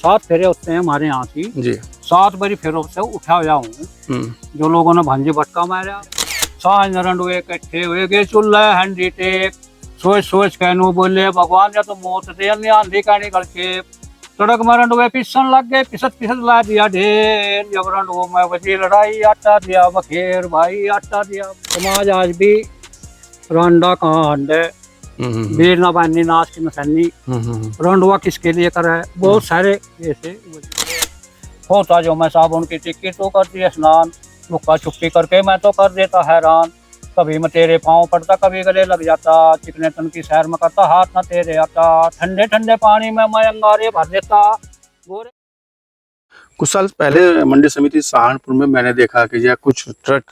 7 फेरे होते हैं हमारे यहाँ की जी। 7 बारी फेरों से उठा हुआ हूँ। जो लोगों ने भांजी भटका मारा सांझ नरंड हुए इकट्ठे हुए गए चूल्हा हंडी टेक सोच सोच कहनू बोले भगवान या तो मौत दे आंधी कहनी करके सड़क मरंड हुए पिसन लग गए पिसत पिसत ला दिया ढेर जब रंड हो मैं बची लड़ाई आटा दिया बखेर भाई आटा दिया। समाज आज भी रंडा कहाँ हंड है वीर ना बानी नाश की नसनी रंडुआ किसके लिए कर है बहुत सारे ऐसे होता जो मैं साबुन की टिक्की तो करती स्नान लुक्का छुपी करके मैं तो कर देता हैरान कभी मैं तेरे पाँव पड़ता कभी गले लग जाता चिकने तन की सैर में करता हाथ ना तेरे आता ठंडे ठंडे पानी में मैं अंगारे भर देता गोरे। कुछ साल पहले मंडी समिति सहारनपुर में मैंने देखा कि जो कुछ ट्रक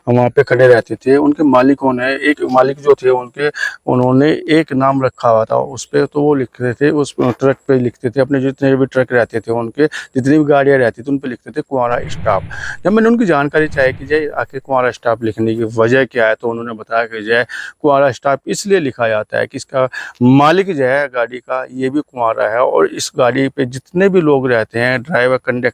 वहाँ पे खड़े रहते थे उनके मालिकों ने एक मालिक जो थे उन्होंने एक नाम रखा हुआ था उस पर तो वो लिखते थे उस ट्रक पे लिखते थे अपने जितने भी ट्रक रहते थे उनके जितनी भी गाड़ियाँ रहती थी उन पे लिखते थे कुंवारा स्टाफ। जब मैंने उनकी जानकारी चाहिए कि जय आखिर कुंवारा स्टाफ लिखने की वजह क्या है तो उन्होंने बताया कि जय कुंवारा स्टाफ इसलिए लिखा जाता है कि इसका मालिक जो है गाड़ी का ये भी कुंवारा है और इस गाड़ी पे जितने भी लोग रहते हैं ड्राइवर कंडक्टर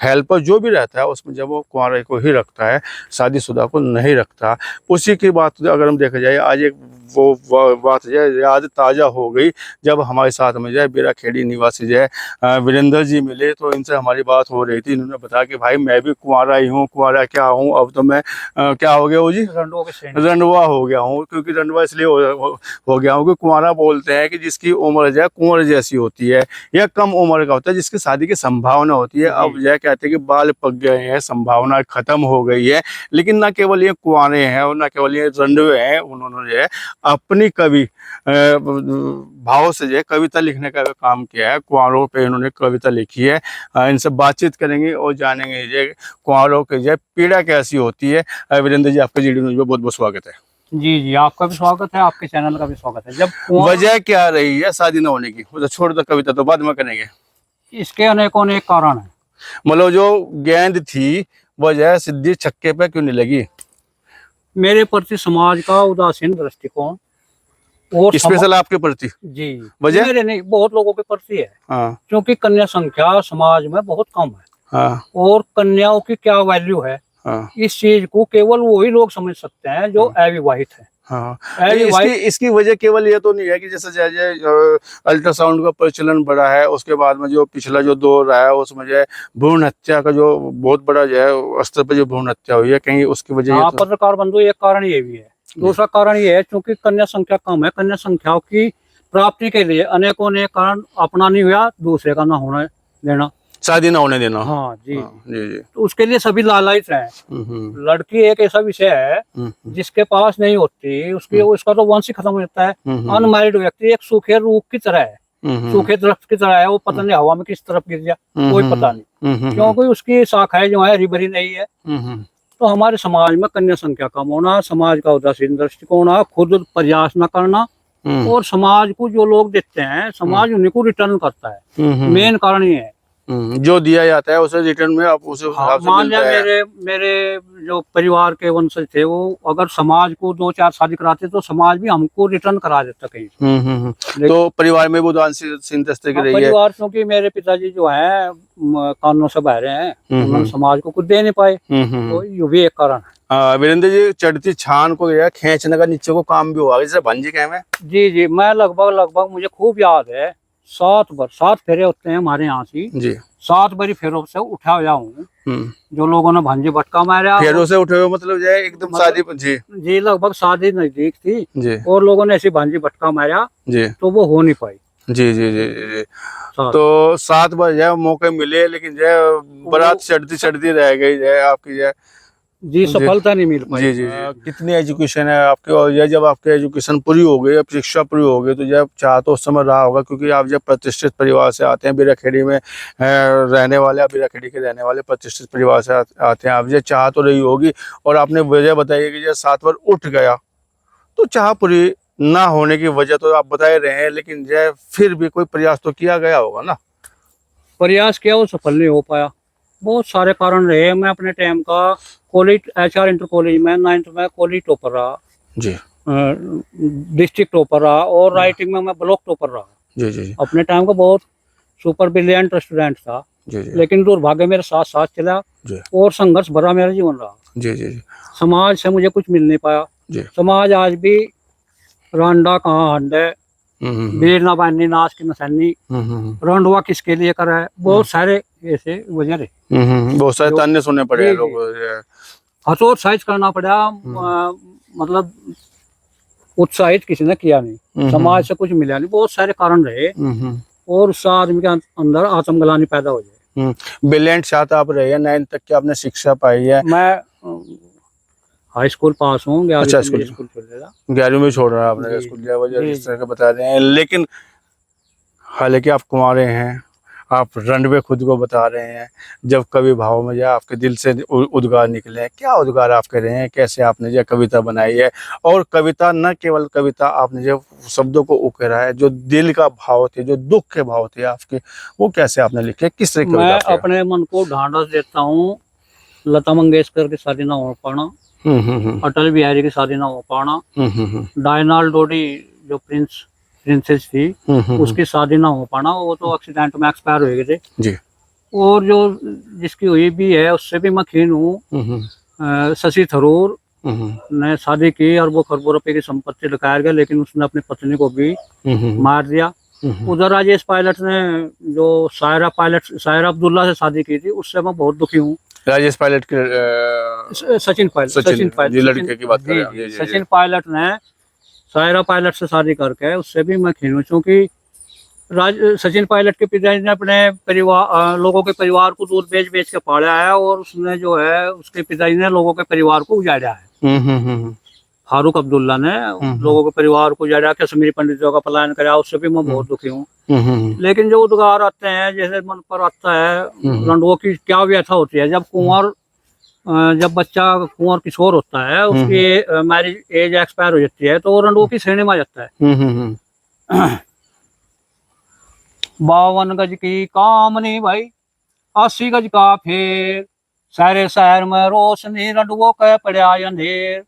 हेल्पर जो भी रहता है उसमें जब वो कुंवारे को ही रखता है शादीशुदा को नहीं रखता। उसी की बात अगर हम देखा जाए आज एक वो बात जो है याद ताज़ा हो गई जब हमारे साथ में जो है बेराखेड़ी निवासी जो है वीरेंद्र जी मिले तो इनसे हमारी बात हो रही थी। इन्होंने बताया कि भाई मैं भी कुंवारा ही हूँ कुंवारा क्या हूँ अब तो मैं क्या हो गया वो जी रंडवा हो गया हूँ क्योंकि रंडवा इसलिए हो गया हूँ कि कुंवारा बोलते हैं कि जिसकी उम्र जो है कुंवर जैसी होती है या कम उम्र का होता है जिसकी शादी की संभावना होती है। अब यह कहते हैं कि बाल पक गए हैं संभावना खत्म हो गई है लेकिन न केवल ये कुंवारे हैं और न केवल ये रंडवे हैं उन्होंने जो है अपनी कवि भाव से जो है कविता लिखने का काम किया है। कुंवारों पे इन्होंने कविता लिखी है। इनसे बातचीत करेंगे और जानेंगे जो कुंवारों की जो पीड़ा कैसी होती है। वीरेंद्र जी आपका जीडी न्यूज़ में बहुत बहुत स्वागत है। जी जी आपका भी स्वागत है आपके चैनल का भी स्वागत है। जब वजह क्या रही है शादी न होने की तो छोड़ दो कविता तो बाद में करेंगे। इसके अनेकों अनेक कारण है मतलब जो गेंद थी वजह सिद्धि छक्के पे क्यों नहीं लगी। मेरे प्रति समाज का उदासीन दृष्टिकोण और स्पेशल आपके प्रति जी वजह मेरे नहीं बहुत लोगों के प्रति है। हाँ क्योंकि कन्या संख्या समाज में बहुत कम है। हाँ और कन्याओं की क्या वैल्यू है हाँ इस चीज को केवल वही लोग समझ सकते हैं जो अविवाहित है। हाँ इसकी वजह केवल ये तो नहीं है कि जैसे अल्ट्रासाउंड का प्रचलन बढ़ा है उसके बाद में जो पिछला जो दौर रहा है उसमें जो है भ्रूण हत्या का जो बहुत बड़ा जो है स्तर पर जो भ्रूण हत्या हुई है कहीं उसकी वजह हाँ पत्रकार बंधु एक कारण ये भी है। दूसरा कारण ये है क्योंकि कन्या संख्या कम है कन्या संख्याओं की प्राप्ति के लिए अनेकों ने कारण अपना नहीं हुआ दूसरे का ना होने देना शादी ना होने देना। हाँ जी जी जी तो उसके लिए सभी लालायित हैं। लड़की एक ऐसा विषय है जिसके पास नहीं होती उसकी उसका तो वंश ही खत्म हो जाता है। अनमैरिड व्यक्ति एक सूखे रूख की तरह है सूखे दरख्त की तरह है वो पता नहीं हवा में किस तरफ गिर गया कोई पता नहीं क्योंकि उसकी शाखाएं जो है हरी भरी नहीं है। तो हमारे समाज में कन्या संख्या कम होना समाज का उदासीन दृष्टिकोण खुद प्रयास न करना और समाज को जो लोग देते हैं समाज उन्हीं को रिटर्न करता है। मेन कारण ये है जो दिया जाता है उसे रिटर्न में आप उसे मान लिया मेरे जो परिवार के वंशज थे वो अगर समाज को 2-4 शादी कराते तो समाज भी हमको रिटर्न करा देता कहीं। तो परिवार में वो उदासीन दस्ते की रही है परिवार क्योंकि मेरे पिताजी जो है कानूनों से बहरे हैं उन्होंने समाज को कुछ दे नहीं पाए तो ये भी एक कारण है। वीरेंद्र जी चढ़ती छान को खींचने का नीचे को काम भी हुआ जैसे भंजी कह में। जी जी मैं लगभग मुझे खूब याद है 7 फेरे होते हैं हमारे यहाँ की जी 7 बारी फेरों से उठा हुआ हूँ। जो लोगों ने भांजी भटका मारा फेरों से उठे हुए मतलब जो है एकदम शादी जी लगभग शादी नजदीक थी जी और लोगों ने ऐसी भांजी भटका मारा जी तो वो हो नहीं पाई। जी जी जी जी तो 7 बार जो मौके मिले लेकिन जो बारात चढ़ती रह गई जो आपकी जो जी सफलता नहीं मिल पाई। जी जी कितनी एजुकेशन है आपके और यह जब आपकी एजुकेशन पूरी हो गई शिक्षा पूरी हो गई तो जब चाह तो उस समय रहा होगा क्योंकि आप जब प्रतिष्ठित परिवार से आते हैं बेराखेड़ी में रहने वाले बेराखेड़ी के रहने वाले प्रतिष्ठित परिवार से आते हैं आप जब चाह तो रही होगी और आपने वजह बताई कि जब 7 बार उठ गया तो चाह पूरी ना होने की वजह तो आप बता रहे हैं लेकिन जय फिर भी कोई प्रयास तो किया गया होगा ना। प्रयास किया वो सफल नहीं हो पाया बहुत सारे कारण रहे। मैं अपने टाइम का कॉलेज HR इंटर कॉलेज में 9th में कॉलेज टॉपर रहा जी डिस्ट्रिक्ट टॉपर रहा और राइटिंग में मैं ब्लॉक टॉपर रहा जी जी अपने टाइम का बहुत सुपर ब्रिलियंट स्टूडेंट था, जी जी लेकिन दुर्भाग्य मेरे साथ साथ चला जी और संघर्ष भरा मेरा जीवन रहा। जी जी जी समाज से मुझे कुछ मिल नहीं पाया। जी। समाज आज भी रांडा कहाँ हंड है, हम्म वीर ना बानी नाश की नसैनी, रंडवा किसके लिए करा है, बहुत सारे ऐसे वजह रहे बहुत सारे जो ताने सुनने पड़े हैं जी लोग। जी हतोत्साहित करना पड़ा। मतलब उत्साहित किसी ने किया नहीं, समाज से कुछ मिला नहीं, बहुत सारे कारण रहे और उस आदमी के अंदर आत्मग्लानि पैदा हो जाए। ब्रिलियंट छात्र आप रहे हैं, 9th तक की आपने शिक्षा पाई है। मैं हाई स्कूल पास हूँ, 11वीं अच्छा, तक मेरी स्कूल चलेगा। 11वीं में छोड़ रहा है आपने जी स्कूल लिया वजह जी जिस तरह के बता रहे हैं, लेकिन हालांकि आप कुंवारे हैं, आप रंडवे खुद को बता रहे हैं, जब कवि भाव में या आपके दिल से उद्गार निकले, क्या उद्गार आप कर रहे हैं, कैसे आपने जो कविता बनाई है, और कविता न केवल कविता, आपने जो शब्दों को उकेरा है, जो दिल का भाव थे, जो दुख के भाव थे आपके, वो कैसे आपने लिखे, किस तरह की कविता मैं आपके? अपने मन को ढांढस देता हूँ। लता मंगेशकर की शादी ना हो पाना, अटल बिहारी की शादी ना हो पाना, डायनाल डोडी जो प्रिंसेस थी उसकी शादी ना हो पाना, वो तो एक्सीडेंट में एक्सपायर हो गए थे जी। और जो जिसकी हुई भी है उससे भी मैं खीन हूँ। शशि थरूर ने शादी की और वो खरबों रुपए की संपत्ति लुटाया गया, लेकिन उसने अपनी पत्नी को भी मार दिया। उधर राजेश पायलट ने जो सायरा अब्दुल्ला से शादी की थी, उससे मैं बहुत दुखी हूँ। राजेश पायलट के सचिन पायलट जी लड़के की बात कर रहे हैं। जी, जी, सचिन पायलट ने सायरा पायलट से शादी करके उससे भी मैं खीन हूँ, क्योंकि सचिन पायलट के पिताजी ने अपने परिवार लोगों के परिवार को दूध बेच बेच के पाला है और उसने जो है उसके पिताजी ने लोगों के परिवार को उजाड़ा है। फारूक अब्दुल्ला ने लोगों के परिवार को उजाड़ा, कश्मीरी पंडितों का पलायन कराया, उससे भी मैं बहुत दुखी हूँ। लेकिन जो उद्गार आते हैं, जैसे मन पर आता है, रंडुओं की क्या व्यथा होती है जब बच्चा कुंवर किशोर होता है, उसकी मैरिज एज एक्सपायर हो जाती है, तो वो रंडुओं की श्रेणी में आ जाता है। 52 गज की कामनी भाई, 80 गज का फेर, सारे शहर में रोशनी, रंडुओं के पड़ा अंधेर,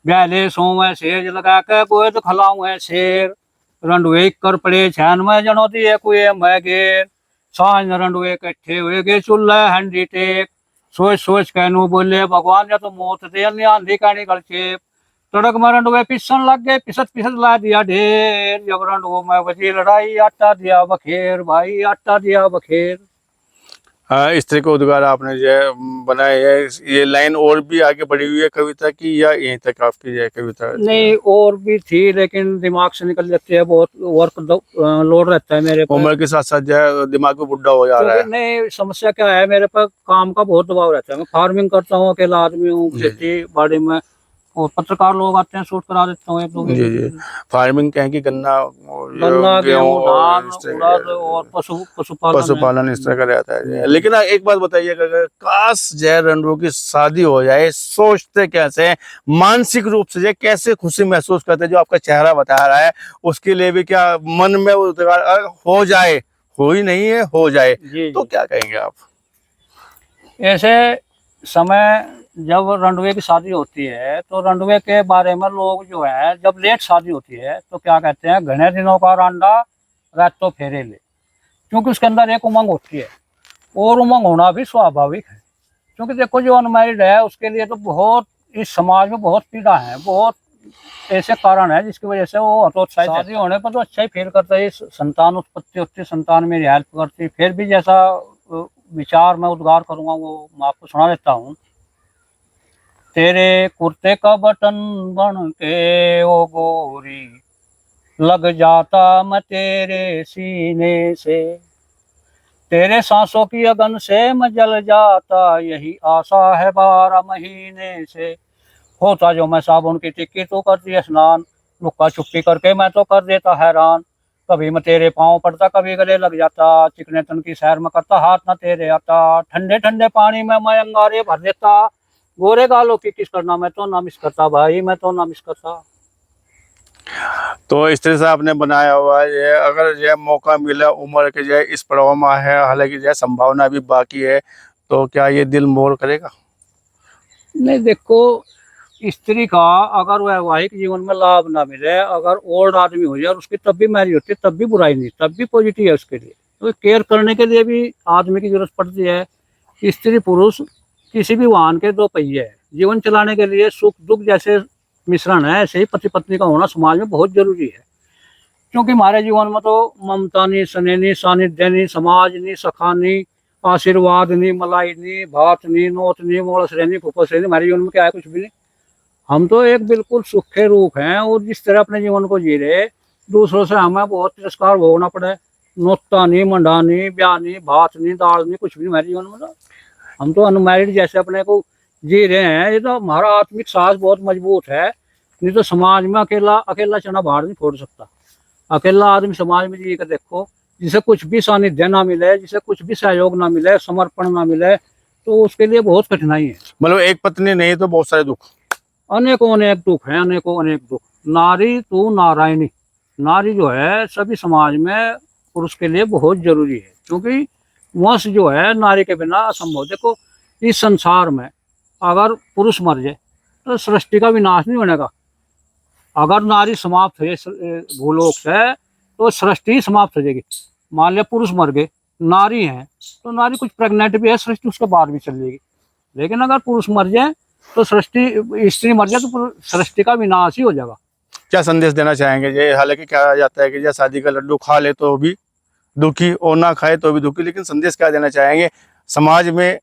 ब्याले सोवे सेज लगा के गोद खलाऊ है शेर, रंडुए कर पड़े छैन में जनो दिए कुए मैं घेर, सांझ रंडुए इकट्ठे हुए गए चूल्हे हंडी टेक, सोच सोच कहनू बोले भगवान ने तो मौत दे आंधी कहनी गलचेप, तड़क में रंडुए पिसन लग गए, पिसत पिसत ला दिया ढेर, जब रंडुओं में बची लड़ाई, आटा दिया बखेर भाई, आटा दिया बखेर। इस तरह के उद्गार आपने जो है बनाए है। ये लाइन और भी आगे बढ़ी हुई है कविता की, या यहीं तक आपकी जो कविता? नहीं, और भी थी, लेकिन दिमाग से निकल जाती है, बहुत वर्क लोड रहता है मेरे पर। उम्र के साथ साथ जो है दिमाग भी बुढ़ा हो जा रहा है। नहीं, समस्या क्या है, मेरे पर काम का बहुत दबाव रहता है। मैं फार्मिंग करता हूँ, अकेला आदमी हूँ, खेती बाड़ी में, और पत्रकार लोग आते हैं, शूट करा देता हूँ एक दो। जी जी। फार्मिंग कहें कि गन्ना गेहूं धान उड़द और पशुपालन इस तरह का रहता है। लेकिन एक बात बताइए, अगर काश जय रंडुओं की शादी हो जाए, सोचते कैसे हैं? मानसिक रूप से जय कैसे खुशी महसूस करते हैं? जो आपका चेहरा बता रहा है उसके लिए भी क्या मन में हो जाए, हो ही नहीं है, हो जाए, तो क्या कहेंगे आप? ऐसे समय जब रंडुए की शादी होती है, तो रंडुए के बारे में लोग जो है, जब लेट शादी होती है तो क्या कहते हैं, घने दिनों का रांडा रात तो फेरे ले, क्योंकि उसके अंदर एक उमंग होती है, और उमंग होना भी स्वाभाविक है। क्योंकि देखो, जो अनमैरिड है उसके लिए तो बहुत, इस समाज में बहुत पीड़ा है, बहुत ऐसे कारण है जिसकी वजह से वो हतोत्साहित। शादी होने पर तो अच्छा ही फील करता है, संतान उत्पत्ति होती, संतान मेरी हेल्प करती, फिर भी जैसा विचार मैं उद्गार करूंगा वो मैं आपको सुना देता हूँ। तेरे कुर्ते का बटन बन के ओ गोरी, लग जाता मैं तेरे सीने से, तेरे सांसों की अगन से मैं जल जाता, यही आशा है 12 महीने से, होता जो मैं साबुन की टिक्की तो करती स्नान, लुक्का छुपी करके मैं तो कर देता हैरान, कभी मैं तेरे पाँव पड़ता, कभी गले लग जाता, चिकने तन की सैर में करता, हाथ ना तेरे आता, ठंडे ठंडे पानी में मैं अंगारे भर देता, गोरे गालों की किस करना मैं तो ना मिस करता भाई, मैं तो ना मिस करता। तो इस तरह से आपने बनाया हुआ है। अगर जो मौका मिला, उम्र के जो इस पड़ाव में है, हालांकि जो संभावना भी बाकी है, तो क्या ये दिल मोर करेगा? नहीं, देखो, स्त्री का अगर वैवाहिक जीवन में लाभ ना मिले, अगर ओल्ड आदमी हो जाए और उसकी तब भी मैरिज होती है, तब भी बुराई नहीं, तब भी पॉजिटिव है उसके लिए, तो केयर करने के लिए भी आदमी की जरूरत पड़ती है। स्त्री पुरुष किसी भी वाहन के दो पहिए है। जीवन चलाने के लिए सुख दुख जैसे मिश्रण है, ऐसे ही पति पत्नी का होना समाज में बहुत जरूरी है। क्योंकि हमारे जीवन में तो ममता नहीं, स्नेह नहीं, सानिध्य नहीं, समाज नहीं, सखा नहीं, आशीर्वाद नहीं, मलाई नहीं, भात नहीं, नोत नहीं, मोड़स नहीं, फुफस नहीं, हमारे जीवन में क्या है? कुछ भी नहीं। हम तो एक बिल्कुल सूखे रूप हैं, और जिस तरह अपने जीवन को जी रहे, दूसरों से हमें बहुत तिरस्कार भोगना पड़े। नोता नहीं, मंडा नहीं, ब्याह नहीं, भात नहीं, दाल नहीं, कुछ भी हमारे जीवन में। तो हम तो अनमैरिड जैसे अपने को जी रहे हैं। ये तो हमारा आत्मिक साहस बहुत मजबूत है। नहीं तो समाज में अकेला अकेला चना बाहर नहीं फोड़ सकता। अकेला आदमी समाज में जी कर देखो, जिसे कुछ भी सानिध्य ना मिले, जिसे कुछ भी सहयोग ना मिले, समर्पण ना मिले, तो उसके लिए बहुत कठिनाई है। मतलब एक पत्नी नहीं तो बहुत सारे दुख। अनेकों अनेक दुख हैं, अनेकों अनेक दुख। नारी तू नारायणी, नारी जो है सभी समाज में पुरुष के लिए बहुत जरूरी है। क्योंकि वंश जो है नारी के बिना असंभव। देखो, इस संसार में अगर पुरुष मर जाए तो सृष्टि का विनाश नहीं होने का। अगर नारी समाप्त हो जाए भूलोक से, तो सृष्टि समाप्त हो जाएगी। मान लिया पुरुष मर गए, नारी है, तो नारी कुछ प्रेग्नेंट भी है, सृष्टि उसके बाद भी चल जाएगी। लेकिन अगर पुरुष मर जाए तो सृष्टि, स्त्री मर जाए तो सृष्टि का विनाश ही हो जाएगा। क्या संदेश देना चाहेंगे? ये हालांकि कहा जाता है कि ये शादी का लड्डू खा ले तो भी दुखी और ना खाए तो भी दुखी, लेकिन संदेश क्या देना चाहेंगे? समाज में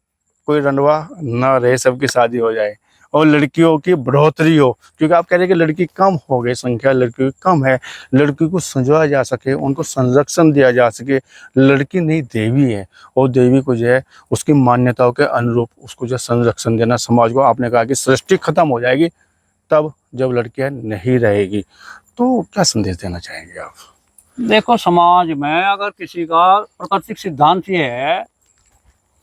कोई रंडवा ना रहे, सबकी शादी हो जाए और लड़कियों की बढ़ोतरी हो। क्योंकि आप कह रहे हैं कि लड़की कम हो गई, संख्या लड़कियों की कम है। लड़की को संजोया जा सके, उनको संरक्षण दिया जा सके। लड़की नहीं देवी है, और देवी को जो है उसकी मान्यताओं के अनुरूप उसको जो संरक्षण देना समाज को। आपने कहा कि सृष्टि खत्म हो जाएगी तब जब लड़कियां नहीं रहेगी, तो क्या संदेश देना चाहेंगे आप? देखो, समाज में अगर किसी का प्राकृतिक सिद्धांत ये है,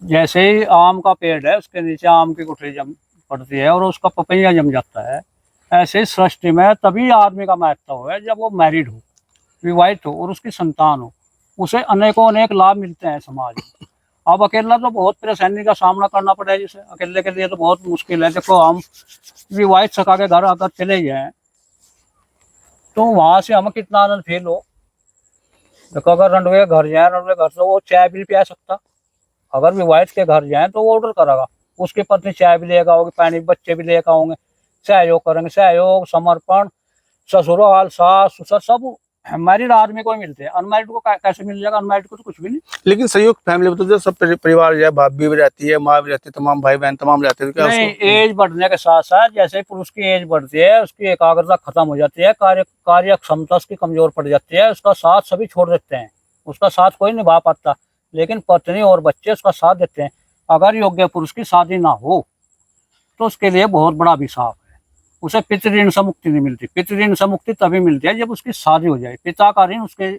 जैसे ही आम का पेड़ है उसके नीचे आम की गुठली जम पड़ती है और उसका पपैया जम जाता है, ऐसे ही सृष्टि में तभी आदमी का महत्व है जब वो मैरिड हो, विवाहित हो और उसकी संतान हो। उसे अनेकों अनेक लाभ मिलते हैं समाज में। अब अकेला तो बहुत परेशानी का सामना करना पड़ा है, जिसे अकेले के लिए तो बहुत मुश्किल है। देखो, हम विवाहित सखा के घर अगर चले जाएं तो वहां से हमें कितना आनंद फील हो। देखो, अगर रंडवे के घर जाए, रंडवे घर से वो चाय भी नहीं पिया सकता। अगर विवाहित के घर जाए तो वो ऑर्डर करेगा, उसकी पत्नी चाय भी लेकर आओगे, पानी, बच्चे भी लेकर आओगे, सहयोग करेंगे। सहयोग, समर्पण, ससुराल, सास ससुर सब मैरिड आदमी को ही मिलते हैं। अनमैरिड को कैसे मिल जाएगा? अनमैरिड को तो कुछ भी नहीं। लेकिन संयुक्त फैमिली में तो जो सब परिवार जो है, भाभी भी रहती है, माँ भी रहती है, तमाम भाई बहन तमाम रहते हैं, तो क्या नहीं, एज बढ़ने के साथ साथ जैसे पुरुष की एज बढ़ती है, उसकी एकाग्रता खत्म हो जाती है, कार्य क्षमता उसकी कमजोर पड़ जाती है, उसका साथ सभी छोड़ देते हैं, उसका साथ कोई निभा पाता। लेकिन पत्नी और बच्चे उसका साथ देते हैं। अगर योग्य पुरुष की शादी ना हो तो उसके लिए बहुत बड़ा अभिशाप है। उसे पितृऋण से मुक्ति नहीं मिलती। पितृऋण से मुक्ति तभी मिलती है जब उसकी शादी हो जाए। पिता का ऋण उसके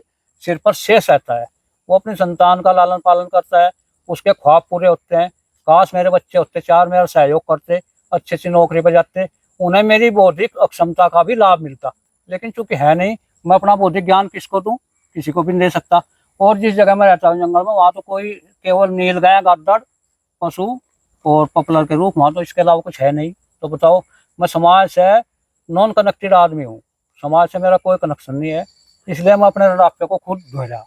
सिर पर शेष रहता है। वो अपनी संतान का लालन पालन करता है, उसके ख्वाब पूरे होते हैं। काश मेरे बच्चे होते, चार मेरा सहयोग करते, अच्छी सी नौकरी पर जाते, उन्हें मेरी बौद्धिक अक्षमता का भी लाभ मिलता। लेकिन चूंकि है नहीं, मैं अपना बौद्धिक ज्ञान किसको दूं? किसी को भी नहीं दे सकता। और जिस जगह में रहता हूँ जंगल में, वहाँ तो कोई केवल नील गाय, गद्दड़, पशु और पॉपुलर के रूप, वहाँ तो इसके अलावा कुछ है नहीं। तो बताओ, मैं समाज से नॉन कनेक्टेड आदमी हूँ, समाज से मेरा कोई कनेक्शन नहीं है, इसलिए मैं अपने रडापे को खुद धो रहा।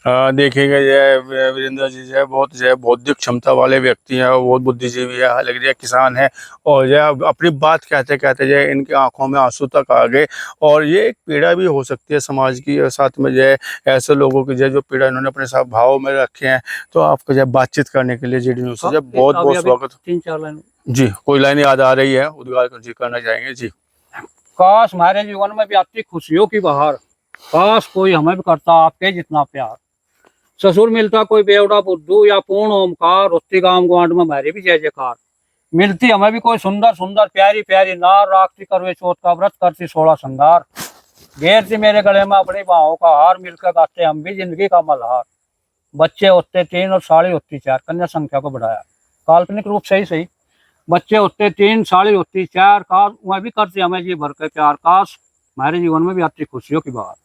देखिएगा, ये वीरेंद्र जी जो है बहुत जो है बौद्धिक क्षमता वाले व्यक्ति हैं, बहुत बुद्धिजीवी है, हालांकि किसान है, और जो अपनी बात कहते कहते जो है इनकी आंखों में आंसू तक आ गए। और ये एक पीड़ा भी हो सकती है समाज की, और साथ में जो है ऐसे लोगों की जो पीड़ा इन्होंने अपने साथ भाव में रखे हैं। तो आपको जो बातचीत करने के लिए GD न्यूज़ से बहुत बहुत स्वागत। 3-4 लाइन जी, कोई लाइन याद आ रही है उद्गार जी करना चाहेंगे? जी। काश हमारे जीवन में भी आती खुशियों की बहार, काश कोई हमें भी करता आपके जितना प्यार। ससुर मिलता कोई बेवड़ा बुद्धू या पूर्ण ओमकार, होती गांव ग्वांड में हमारी भी जय जयकार। मिलती हमें भी कोई सुंदर सुंदर प्यारी प्यारी नार, राखती करवे चौथ का व्रत, करती 16 श्रृंगार। घेरती मेरे गले में अपनी बाहों का हार, मिलकर गाते हम भी जिंदगी का मल्हार। बच्चे होते 3 और साड़ी होती 4, कन्या संख्या को बढ़ाया, काल्पनिक रूप से ही सही। बच्चे होते 3, साड़ी होती 4, काश वह भी करती हमें जी भर के प्यार। काश हमारे जीवन में भी आती खुशियों की बात।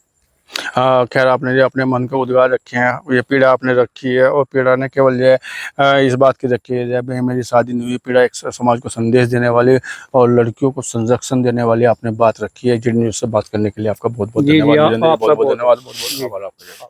खैर, आपने जो अपने मन को उद्गार रखे हैं, ये पीड़ा आपने रखी है, और पीड़ा ने केवल जो है इस बात की रखी है जब मेरी शादी नहीं हुई। पीड़ा एक समाज को संदेश देने वाली और लड़कियों को संरक्षण देने वाली आपने बात रखी है। GD न्यूज़ से बात करने के लिए आपका बहुत बहुत धन्यवाद। बहुत बहुत धन्यवाद।